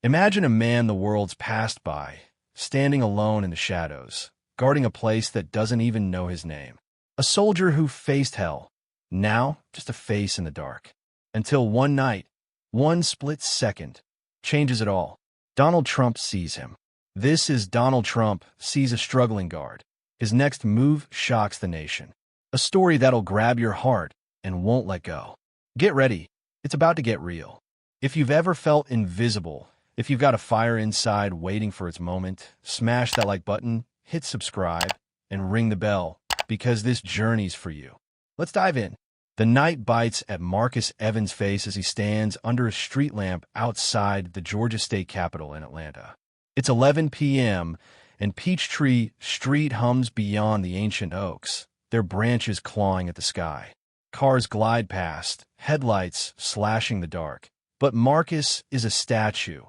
Imagine a man the world's passed by, standing alone in the shadows, guarding a place that doesn't even know his name. A soldier who faced hell, now just a face in the dark. Until one night, one split second, changes it all. Donald Trump sees him. This is Donald Trump sees a struggling guard. His next move shocks the nation. A story that'll grab your heart and won't let go. Get ready. It's about to get real. If you've ever felt invisible, if you've got a fire inside waiting for its moment, smash that like button, hit subscribe, and ring the bell, because this journey's for you. Let's dive in. The night bites at Marcus Evans' face as he stands under a street lamp outside the Georgia State Capitol in Atlanta. It's 11 p.m., and Peachtree Street hums beyond the ancient oaks, their branches clawing at the sky. Cars glide past, headlights slashing the dark. But Marcus is a statue,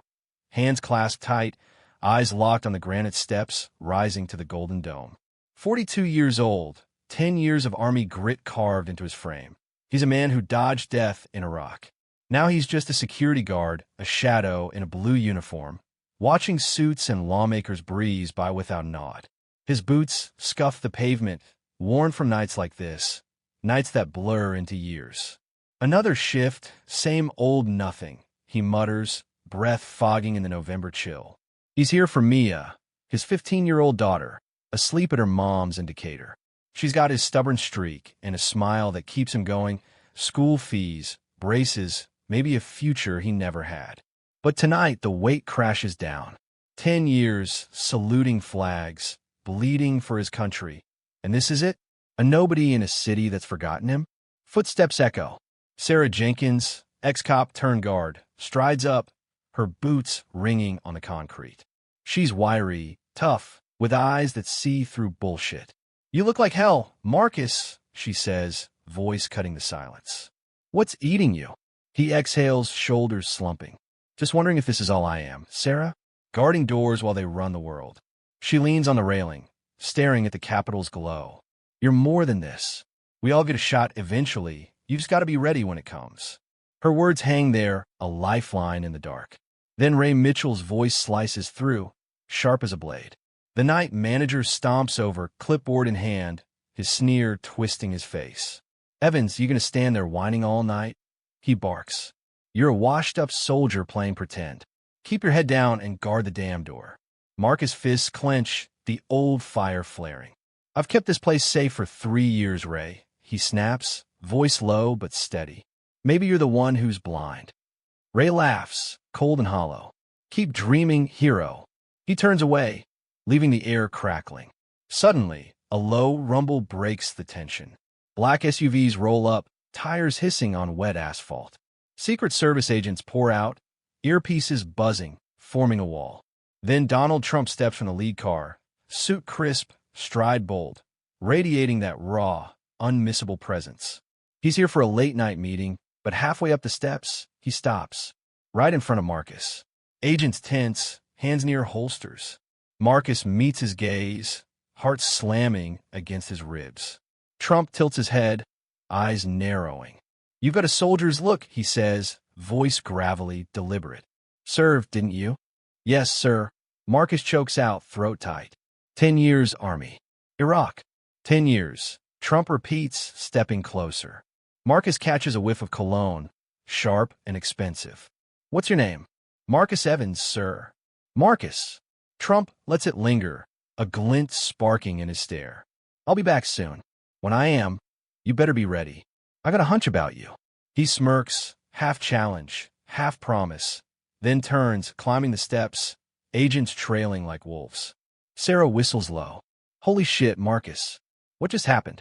hands clasped tight, eyes locked on the granite steps rising to the Golden Dome. 42 years old, 10 years of Army grit carved into his frame. He's a man who dodged death in Iraq. Now he's just a security guard, a shadow in a blue uniform, watching suits and lawmakers breeze by without a nod. His boots scuff the pavement, worn from nights like this, nights that blur into years. Another shift, same old nothing, he mutters, breath fogging in the November chill. He's here for Mia, his 15-year-old daughter, asleep at her mom's indicator. She's got his stubborn streak and a smile that keeps him going, school fees, braces, maybe a future he never had. But tonight the weight crashes down. 10 years, saluting flags, bleeding for his country. And this is it? A nobody in a city that's forgotten him? Footsteps echo. Sarah Jenkins, ex-cop turned guard, strides up, her boots ringing on the concrete. She's wiry, tough, with eyes that see through bullshit. "You look like hell, Marcus," she says, voice cutting the silence. "What's eating you?" He exhales, shoulders slumping. "Just wondering if this is all I am, Sarah?" Guarding doors while they run the world. She leans on the railing, staring at the Capitol's glow. "You're more than this. We all get a shot eventually. You just got to be ready when it comes." Her words hang there, a lifeline in the dark. Then Ray Mitchell's voice slices through, sharp as a blade. The night manager stomps over, clipboard in hand, his sneer twisting his face. "Evans, you gonna stand there whining all night?" He barks. "You're a washed-up soldier playing pretend. Keep your head down and guard the damn door." Marcus' fists clench, the old fire flaring. "I've kept this place safe for 3 years, Ray," he snaps, voice low but steady. "Maybe you're the one who's blind." Ray laughs, cold and hollow. "Keep dreaming, hero." He turns away, leaving the air crackling. Suddenly, a low rumble breaks the tension. Black SUVs roll up, tires hissing on wet asphalt. Secret Service agents pour out, earpieces buzzing, forming a wall. Then Donald Trump steps from the lead car, suit crisp, stride bold, radiating that raw, unmissable presence. He's here for a late-night meeting, but halfway up the steps, he stops, right in front of Marcus. Agents tense, hands near holsters. Marcus meets his gaze, heart slamming against his ribs. Trump tilts his head, eyes narrowing. "You've got a soldier's look," he says, voice gravelly, deliberate. "Served, didn't you?" "Yes, sir." Marcus chokes out, throat tight. 10 years, Army. "Iraq." 10 years. Trump repeats, stepping closer. Marcus catches a whiff of cologne, sharp and expensive. "What's your name?" "Marcus Evans, sir." "Marcus." Trump lets it linger, a glint sparking in his stare. "I'll be back soon. When I am, you better be ready. I got a hunch about you." He smirks, half challenge, half promise, then turns, climbing the steps, agents trailing like wolves. Sarah whistles low. "Holy shit, Marcus. What just happened?"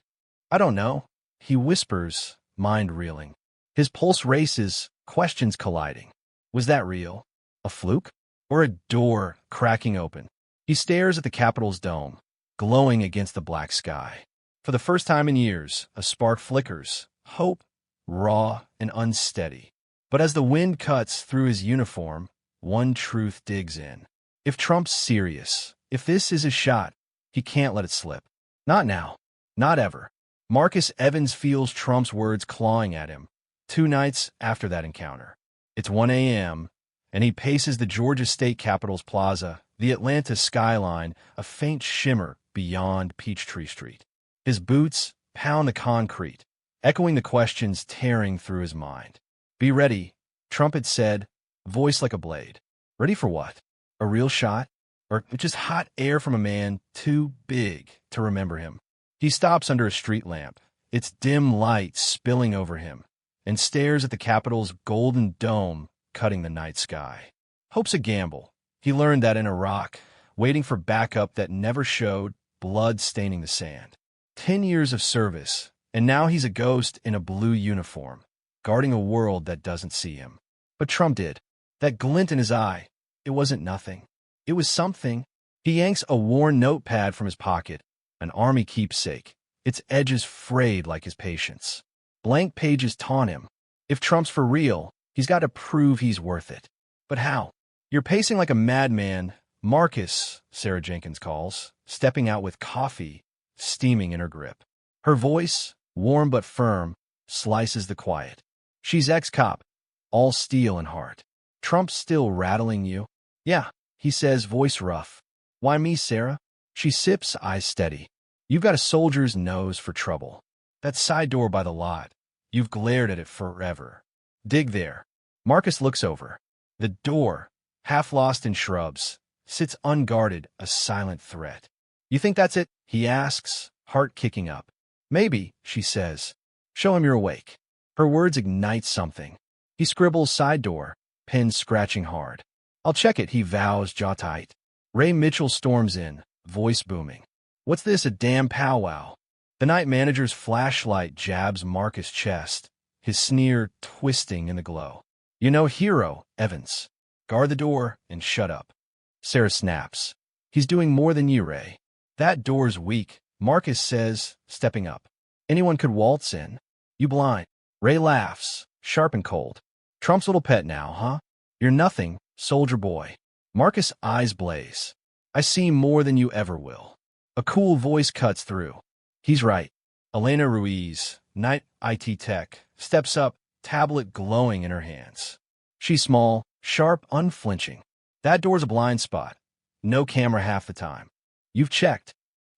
"I don't know," he whispers, mind reeling. His pulse races, questions colliding. Was that real? A fluke? Or a door cracking open? He stares at the Capitol's dome, glowing against the black sky. For the first time in years, a spark flickers, hope, raw and unsteady. But as the wind cuts through his uniform, one truth digs in. If Trump's serious, if this is his shot, he can't let it slip. Not now. Not ever. Marcus Evans feels Trump's words clawing at him. 2 nights after that encounter. It's 1 a.m., and he paces the Georgia State Capitol's plaza, the Atlanta skyline, a faint shimmer beyond Peachtree Street. His boots pound the concrete, echoing the questions tearing through his mind. "Be ready," Trump had said, voice like a blade. Ready for what? A real shot? Or just hot air from a man too big to remember him? He stops under a street lamp, its dim light spilling over him, and stares at the Capitol's golden dome cutting the night sky. Hope's a gamble. He learned that in Iraq, waiting for backup that never showed, blood staining the sand. 10 years of service, and now he's a ghost in a blue uniform, guarding a world that doesn't see him. But Trump did. That glint in his eye, it wasn't nothing. It was something. He yanks a worn notepad from his pocket, an army keepsake, its edges frayed like his patience. Blank pages taunt him. If Trump's for real, he's got to prove he's worth it. But how? "You're pacing like a madman, Marcus," Sarah Jenkins calls, stepping out with coffee steaming in her grip. Her voice, warm but firm, slices the quiet. She's ex-cop, all steel and heart. "Trump's still rattling you?" "Yeah," he says, voice rough. "Why me, Sarah?" She sips, eyes steady. "You've got a soldier's nose for trouble. That side door by the lot. You've glared at it forever. Dig there." Marcus looks over. The door, half lost in shrubs, sits unguarded, a silent threat. "You think that's it?" he asks, heart kicking up. "Maybe," she says. "Show him you're awake." Her words ignite something. He scribbles side door, pen scratching hard. "I'll check it," he vows, jaw tight. Ray Mitchell storms in, voice booming. "What's this, a damn powwow?" The night manager's flashlight jabs Marcus' chest, his sneer twisting in the glow. "You know hero, Evans. Guard the door and shut up." Sarah snaps. "He's doing more than you, Ray." "That door's weak," Marcus says, stepping up. "Anyone could waltz in." "You blind." Ray laughs, sharp and cold. "Trump's little pet now, huh? You're nothing, soldier boy." Marcus' eyes blaze. "I see more than you ever will." A cool voice cuts through. He's right. Elena Ruiz, night IT tech, steps up, tablet glowing in her hands. She's small, sharp, unflinching. "That door's a blind spot. No camera half the time." "You've checked?"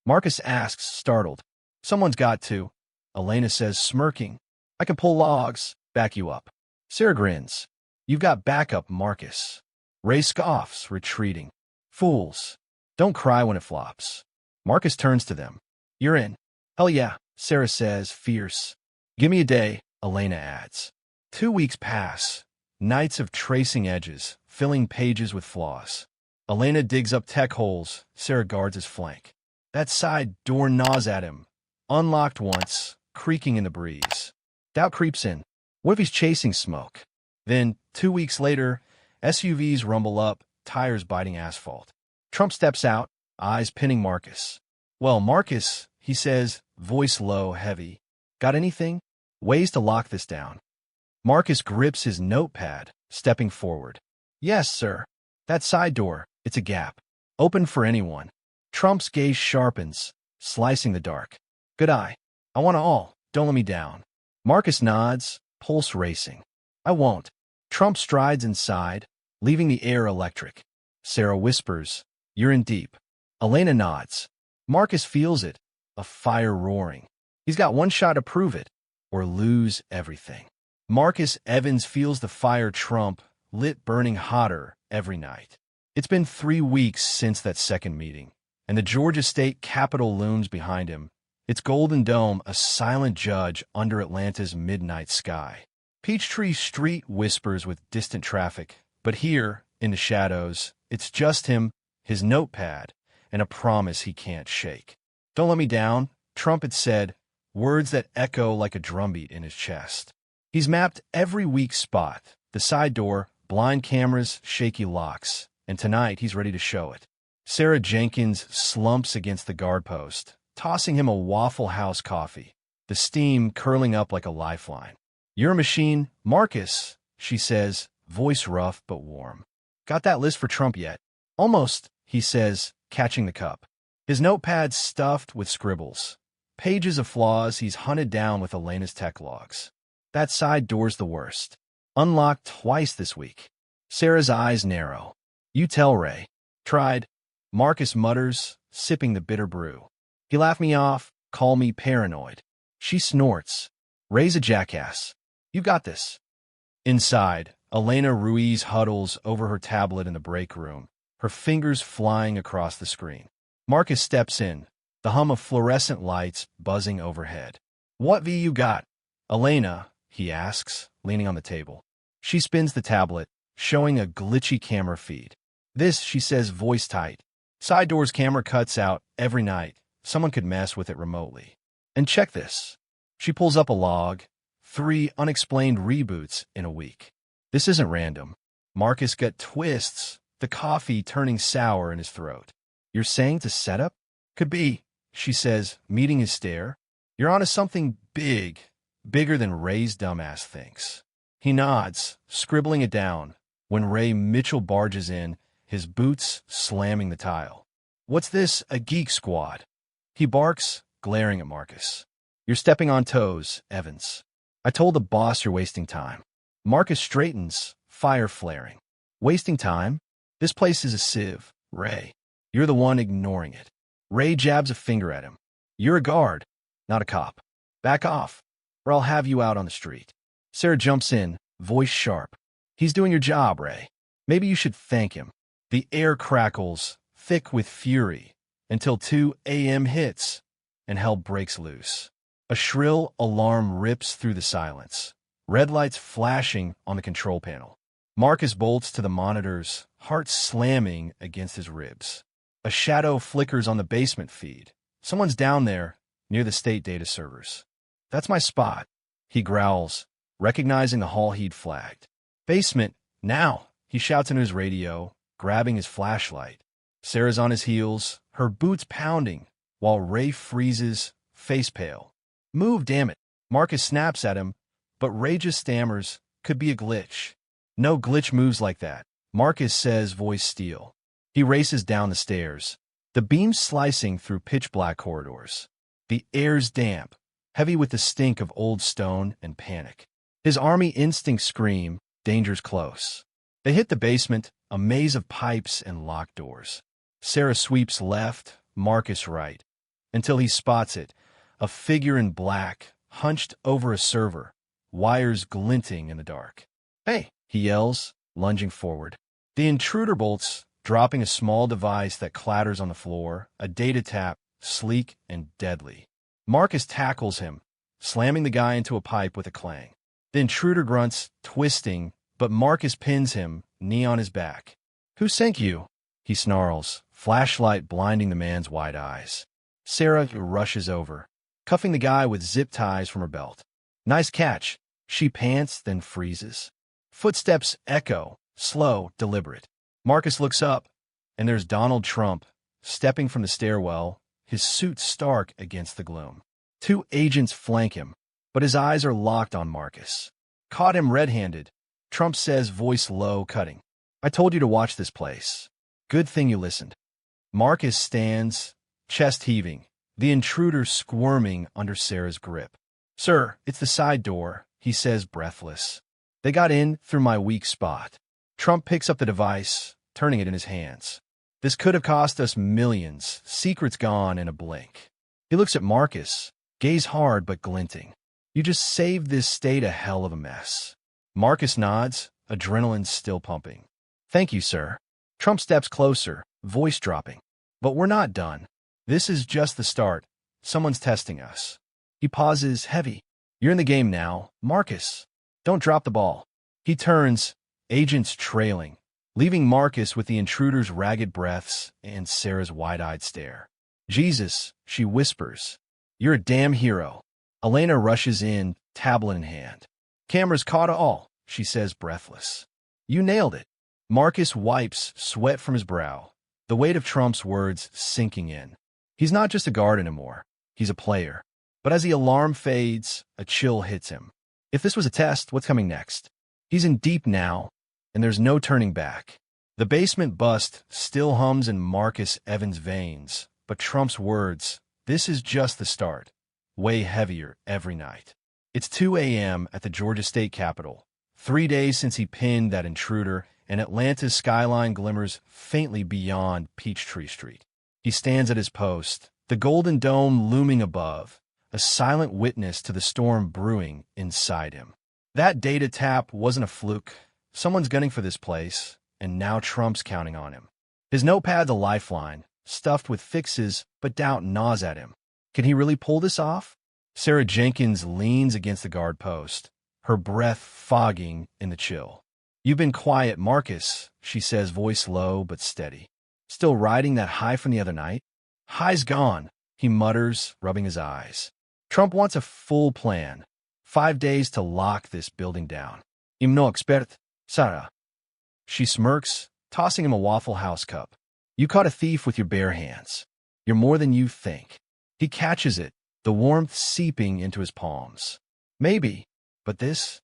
Marcus asks, startled. "Someone's got to." Elena says, smirking. "I can pull logs, back you up." Sarah grins. "You've got backup, Marcus." Ray scoffs, retreating. "Fools. Don't cry when it flops." Marcus turns to them. "You're in." "Hell yeah," Sarah says, fierce. "Give me a day," Elena adds. 2 weeks pass. Nights of tracing edges, filling pages with flaws. Elena digs up tech holes. Sarah guards his flank. That side door gnaws at him. Unlocked once, creaking in the breeze. Doubt creeps in. What if he's chasing smoke? Then, 2 weeks later, SUVs rumble up, tires biting asphalt. Trump steps out, eyes pinning Marcus. "Well, Marcus," he says, voice low, heavy. "Got anything? Ways to lock this down?" Marcus grips his notepad, stepping forward. "Yes, sir. That side door, it's a gap. Open for anyone." Trump's gaze sharpens, slicing the dark. "Good eye. I want it all. Don't let me down." Marcus nods, pulse racing. "I won't." Trump strides inside, leaving the air electric. Sarah whispers, "You're in deep." Elena nods. Marcus feels it, a fire roaring. He's got one shot to prove it, or lose everything. Marcus Evans feels the fire Trump lit burning hotter every night. It's been 3 weeks since that second meeting, and the Georgia State Capitol looms behind him, its golden dome a silent judge under Atlanta's midnight sky. Peachtree Street whispers with distant traffic, but here, in the shadows, it's just him, his notepad, and a promise he can't shake. "Don't let me down," Trump had said, words that echo like a drumbeat in his chest. He's mapped every weak spot, the side door, blind cameras, shaky locks, and tonight he's ready to show it. Sarah Jenkins slumps against the guard post, tossing him a Waffle House coffee, the steam curling up like a lifeline. "You're a machine, Marcus," she says, voice rough but warm. "Got that list for Trump yet?" "Almost," he says, catching the cup. His notepad's stuffed with scribbles, pages of flaws he's hunted down with Elena's tech logs. "That side door's the worst. Unlocked twice this week." Sarah's eyes narrow. You tell Ray. Tried. Marcus mutters, sipping the bitter brew. He laughed me off, call me paranoid. She snorts. Ray's a jackass. You got this. Inside, Elena Ruiz huddles over her tablet in the break room, her fingers flying across the screen. Marcus steps in, the hum of fluorescent lights buzzing overhead. What V you got? Elena, he asks, leaning on the table. She spins the tablet, showing a glitchy camera feed. This, she says, voice tight. Side door's camera cuts out every night. Someone could mess with it remotely. And check this. She pulls up a log. 3 unexplained reboots in a week. This isn't random. Marcus gut twists, the coffee turning sour in his throat. You're saying it's a setup? Could be, she says, meeting his stare. You're onto something big, bigger than Ray's dumbass thinks. He nods, scribbling it down, when Ray Mitchell barges in, his boots slamming the tile. What's this, a geek squad? He barks, glaring at Marcus. You're stepping on toes, Evans. I told the boss you're wasting time. Marcus straightens, fire flaring. Wasting time? This place is a sieve, Ray. You're the one ignoring it. Ray jabs a finger at him. You're a guard, not a cop. Back off, or I'll have you out on the street. Sarah jumps in, voice sharp. He's doing your job, Ray. Maybe you should thank him. The air crackles, thick with fury, until 2 a.m. hits, and hell breaks loose. A shrill alarm rips through the silence, red lights flashing on the control panel. Marcus bolts to the monitors, heart slamming against his ribs. A shadow flickers on the basement feed. Someone's down there, near the state data servers. That's my spot, he growls, recognizing the hall he'd flagged. Basement, now, he shouts into his radio, grabbing his flashlight. Sarah's on his heels, her boots pounding, while Ray freezes, face pale. Move, damn it. Marcus snaps at him, but Ray just stammers, could be a glitch. No glitch moves like that, Marcus says, voice steel. He races down the stairs, the beams slicing through pitch-black corridors. The air's damp, heavy with the stink of old stone and panic. His army instincts scream, danger's close. They hit the basement, a maze of pipes and locked doors. Sarah sweeps left, Marcus right, until he spots it, a figure in black, hunched over a server, wires glinting in the dark. Hey, he yells, lunging forward. The intruder bolts, dropping a small device that clatters on the floor, a data tap, sleek and deadly. Marcus tackles him, slamming the guy into a pipe with a clang. The intruder grunts, twisting, but Marcus pins him, knee on his back. Who sent you? He snarls, flashlight blinding the man's wide eyes. Sarah rushes over, cuffing the guy with zip ties from her belt. Nice catch. She pants, then freezes. Footsteps echo, slow, deliberate. Marcus looks up, and there's Donald Trump, stepping from the stairwell, his suit stark against the gloom. 2 agents flank him, but his eyes are locked on Marcus. Caught him red-handed, Trump says, voice low, cutting. I told you to watch this place. Good thing you listened. Marcus stands, chest heaving, the intruder squirming under Sarah's grip. Sir, it's the side door, he says, breathless. They got in through my weak spot. Trump picks up the device, turning it in his hands. This could have cost us millions, secrets gone in a blink. He looks at Marcus, gaze hard but glinting. You just saved this state a hell of a mess. Marcus nods, adrenaline still pumping. Thank you, sir. Trump steps closer, voice dropping. But we're not done. This is just the start. Someone's testing us. He pauses, heavy. You're in the game now, Marcus. Don't drop the ball. He turns, agents trailing, leaving Marcus with the intruder's ragged breaths and Sarah's wide-eyed stare. Jesus, she whispers. You're a damn hero. Elena rushes in, tablet in hand. Cameras caught all, she says, breathless. You nailed it. Marcus wipes sweat from his brow, the weight of Trump's words sinking in. He's not just a guard anymore. He's a player. But as the alarm fades, a chill hits him. If this was a test, what's coming next? He's in deep now, and there's no turning back. The basement bust still hums in Marcus Evans' veins, but Trump's words, this is just the start, weigh heavier every night. It's 2 a.m. at the Georgia State Capitol, 3 days since he pinned that intruder, and Atlanta's skyline glimmers faintly beyond Peachtree Street. He stands at his post, the golden dome looming above, a silent witness to the storm brewing inside him. That data tap wasn't a fluke. Someone's gunning for this place, and now Trump's counting on him. His notepad's a lifeline, stuffed with fixes, but doubt gnaws at him. Can he really pull this off? Sarah Jenkins leans against the guard post, her breath fogging in the chill. "You've been quiet, Marcus," she says, voice low but steady. "Still riding that high from the other night?" "High's gone," he mutters, rubbing his eyes. "Trump wants a full plan. 5 days to lock this building down. "Im no expert, Sarah." She smirks, tossing him a Waffle House cup. "You caught a thief with your bare hands. You're more than you think." He catches it, the warmth seeping into his palms. "Maybe, but it's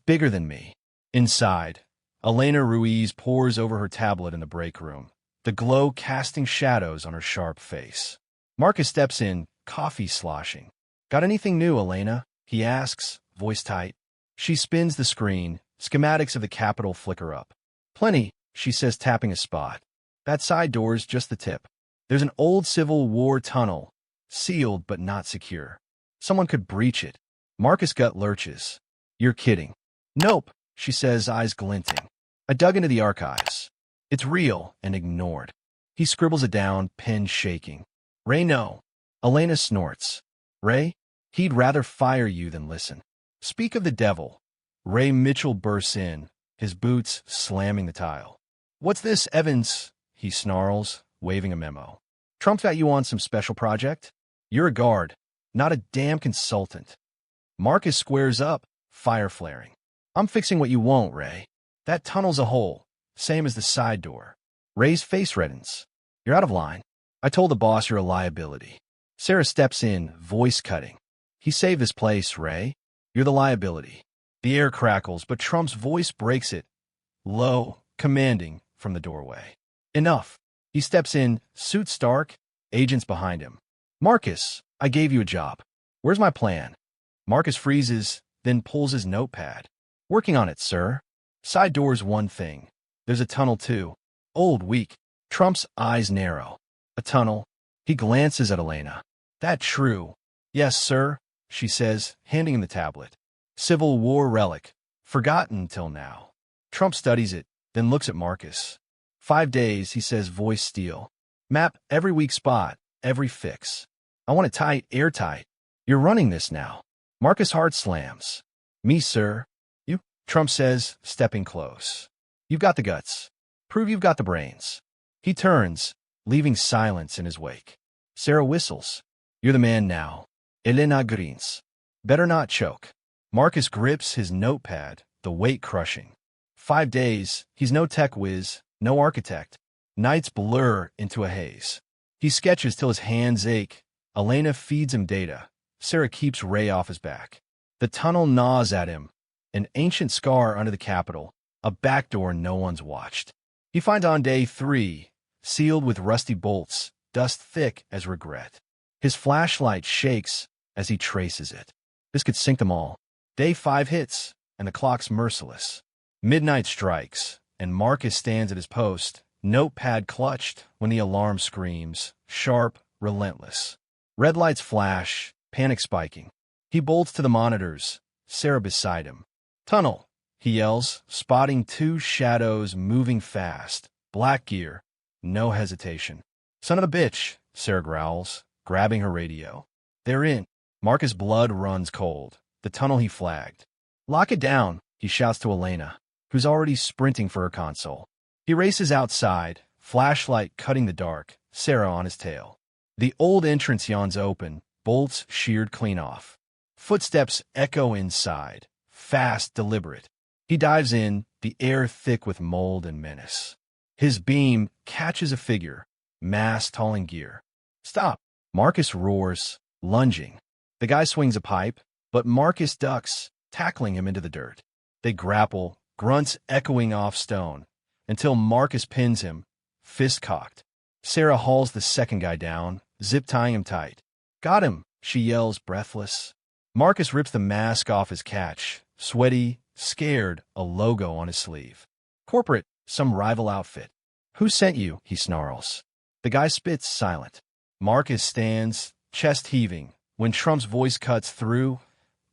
bigger than me." Inside, Elena Ruiz pores over her tablet in the break room, the glow casting shadows on her sharp face. Marcus steps in, coffee sloshing. "Got anything new, Elena?" he asks, voice tight. She spins the screen, schematics of the Capitol flicker up. "Plenty," she says, tapping a spot. "That side door's just the tip. There's an old Civil War tunnel, sealed but not secure. Someone could breach it." Marcus' gut lurches. "You're kidding." "Nope," she says, eyes glinting. "I dug into the archives. It's real and ignored." He scribbles it down, pen shaking. "Ray, no." Elena snorts. "Ray? He'd rather fire you than listen." "Speak of the devil." Ray Mitchell bursts in, his boots slamming the tile. "What's this, Evans?" he snarls, waving a memo. "Trump's got you on some special project? You're a guard, not a damn consultant." Marcus squares up, fire flaring. "I'm fixing what you won't, Ray. That tunnel's a hole, same as the side door." Ray's face reddens. "You're out of line. I told the boss you're a liability." Sarah steps in, voice cutting. "He saved this place, Ray. You're the liability." The air crackles, but Trump's voice breaks it, low, commanding, from the doorway. "Enough." He steps in, suit stark, agents behind him. "Marcus, I gave you a job. Where's my plan?" Marcus freezes, then pulls his notepad. "Working on it, sir. Side door's one thing. There's a tunnel, too. Old, weak." Trump's eyes narrow. "A tunnel?" He glances at Elena. "That true?" "Yes, sir," she says, handing him the tablet. "Civil War relic. Forgotten till now." Trump studies it, then looks at Marcus. 5 days, he says, voice steel. "Map every weak spot, every fix. I want it tight, airtight. You're running this now." Marcus' heart slams. "Me, sir." "You," Trump says, stepping close. "You've got the guts. Prove you've got the brains." He turns, leaving silence in his wake. Sarah whistles. "You're the man now." Elena grins. "Better not choke." Marcus grips his notepad, the weight crushing. 5 days, he's no tech whiz, no architect. Nights blur into a haze. He sketches till his hands ache. Elena feeds him data. Sarah keeps Ray off his back. The tunnel gnaws at him. An ancient scar under the Capitol, a back door no one's watched. He finds on day 3, sealed with rusty bolts, dust thick as regret. His flashlight shakes as he traces it. This could sink them all. Day 5 hits, and the clock's merciless. Midnight strikes, and Marcus stands at his post, notepad clutched, when the alarm screams, sharp, relentless. Red lights flash, panic spiking. He bolts to the monitors, Sarah beside him. "Tunnel," he yells, spotting 2 shadows moving fast. Black gear, no hesitation. "Son of a bitch," Sarah growls, grabbing her radio. "They're in." Marcus' blood runs cold. The tunnel he flagged. "Lock it down," he shouts to Elena, who's already sprinting for her console. He races outside, flashlight cutting the dark, Sarah on his tail. The old entrance yawns open, bolts sheared clean off. Footsteps echo inside, fast, deliberate. He dives in, the air thick with mold and menace. His beam catches a figure, masked, hauling gear. "Stop!" Marcus roars, lunging. The guy swings a pipe, but Marcus ducks, tackling him into the dirt. They grapple, grunts echoing off stone, until Marcus pins him, fist cocked. Sarah hauls the second guy down, zip-tying him tight. "Got him," she yells, breathless. Marcus rips the mask off his catch, sweaty, scared, a logo on his sleeve. "Corporate," Some rival outfit. Who sent you? He snarls. The guy spits silent. Marcus stands, chest heaving, when Trump's voice cuts through,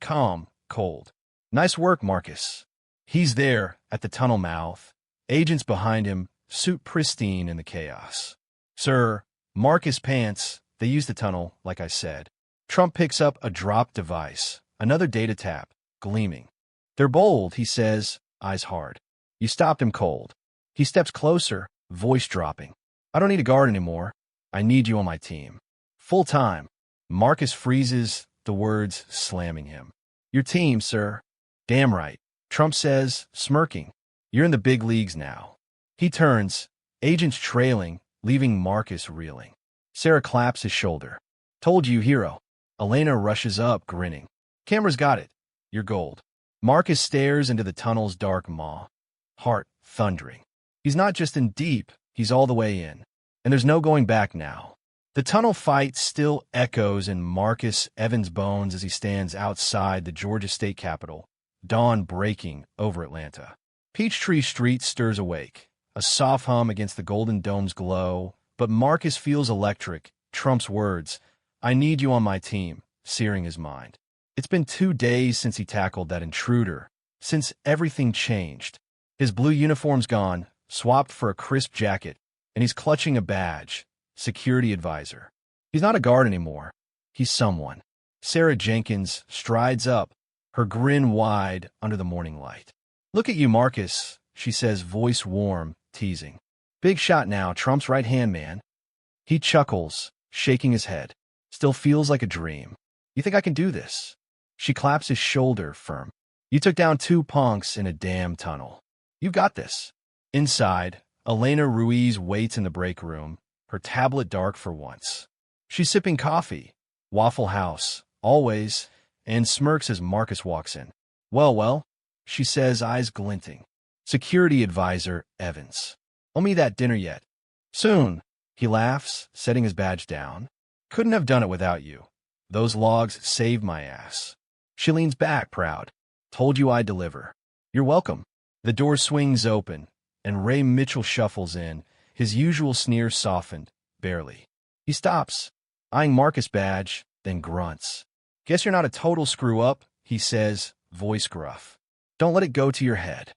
calm, cold. Nice work, Marcus. He's there, at the tunnel mouth. Agents behind him, suit pristine in the chaos. Sir, Marcus pants. They use the tunnel, like I said. Trump picks up a drop device, another data tap, gleaming. They're bold, he says, eyes hard. You stopped him cold. He steps closer, voice dropping. I don't need a guard anymore. I need you on my team. Full time. Marcus freezes, the words slamming him. Your team, sir. Damn right. Trump says, smirking. You're in the big leagues now. He turns, agents trailing, leaving Marcus reeling. Sarah claps his shoulder. Told you, hero. Elena rushes up, grinning. Camera's got it. You're gold. Marcus stares into the tunnel's dark maw. Heart thundering. He's not just in deep, he's all the way in. And there's no going back now. The tunnel fight still echoes in Marcus Evans' bones as he stands outside the Georgia state capitol, dawn breaking over Atlanta. Peachtree Street stirs awake, a soft hum against the Golden Dome's glow, but Marcus feels electric, Trump's words, I need you on my team, searing his mind. It's been 2 days since he tackled that intruder, since everything changed. His blue uniform's gone, swapped for a crisp jacket, and he's clutching a badge, security advisor. He's not a guard anymore. He's someone. Sarah Jenkins strides up, her grin wide under the morning light. Look at you, Marcus, she says, voice warm, teasing. Big shot now, Trump's right-hand man. He chuckles, shaking his head. Still feels like a dream. You think I can do this? She claps his shoulder, firm. You took down 2 punks in a damn tunnel. You've got this. Inside, Elena Ruiz waits in the break room, her tablet dark for once. She's sipping coffee, Waffle House, always, and smirks as Marcus walks in. Well, she says, eyes glinting. Security advisor Evans. Owe me that dinner yet? Soon, he laughs, setting his badge down. Couldn't have done it without you. Those logs saved my ass. She leans back, proud. Told you I'd deliver. You're welcome. The door swings open, and Ray Mitchell shuffles in, his usual sneer softened, barely. He stops, eyeing Marcus' badge, then grunts. Guess you're not a total screw-up, he says, voice gruff. Don't let it go to your head.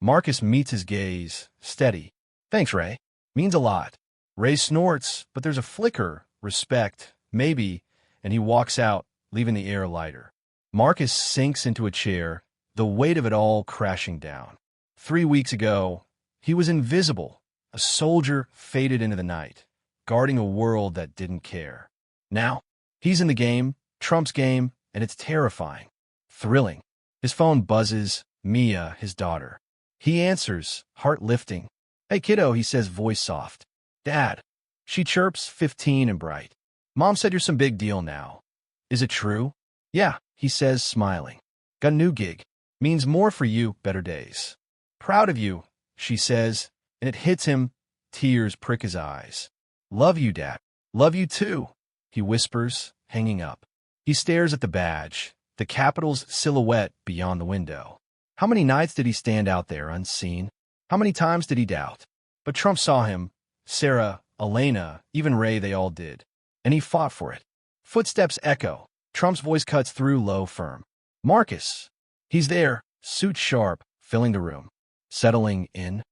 Marcus meets his gaze, steady. Thanks, Ray. Means a lot. Ray snorts, but there's a flicker, respect, maybe, and he walks out, leaving the air lighter. Marcus sinks into a chair, the weight of it all crashing down. 3 weeks ago, he was invisible, a soldier faded into the night, guarding a world that didn't care. Now, he's in the game, Trump's game, and it's terrifying. Thrilling. His phone buzzes, Mia, his daughter. He answers, heart lifting. Hey, kiddo, he says, voice soft. Dad. She chirps, 15 and bright. Mom said you're some big deal now. Is it true? Yeah, he says, smiling. Got a new gig. Means more for you, better days. Proud of you, she says, and it hits him. Tears prick his eyes. Love you, Dad. Love you too, he whispers, hanging up. He stares at the badge, the Capitol's silhouette beyond the window. How many nights did he stand out there unseen? How many times did he doubt? But Trump saw him. Sarah, Elena, even Ray, they all did. And he fought for it. Footsteps echo. Trump's voice cuts through, low, firm. Marcus. He's there, suit sharp, filling the room. Settling in?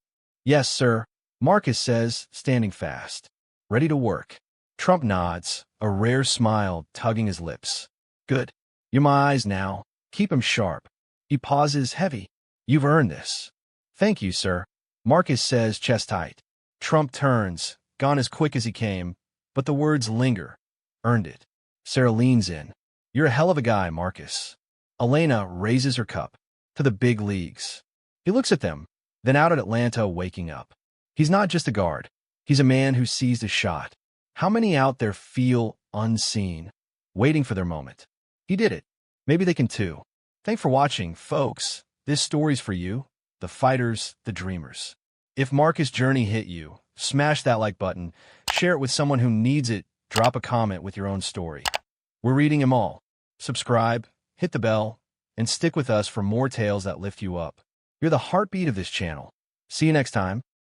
Yes, sir, Marcus says, standing fast. Ready to work. Trump nods, a rare smile tugging his lips. Good. You're my eyes now. Keep 'em sharp. He pauses, heavy. You've earned this. Thank you, sir. Marcus says, chest tight. Trump turns, gone as quick as he came, but the words linger. Earned it. Sarah leans in. You're a hell of a guy, Marcus. Elena raises her cup. To the big leagues. He looks at them, then out at Atlanta, waking up. He's not just a guard. He's a man who seized a shot. How many out there feel unseen, waiting for their moment? He did it. Maybe they can too. Thanks for watching, folks. This story's for you, the fighters, the dreamers. If Marcus' journey hit you, smash that like button, share it with someone who needs it, drop a comment with your own story. We're reading them all. Subscribe, hit the bell, and stick with us for more tales that lift you up. You're the heartbeat of this channel. See you next time.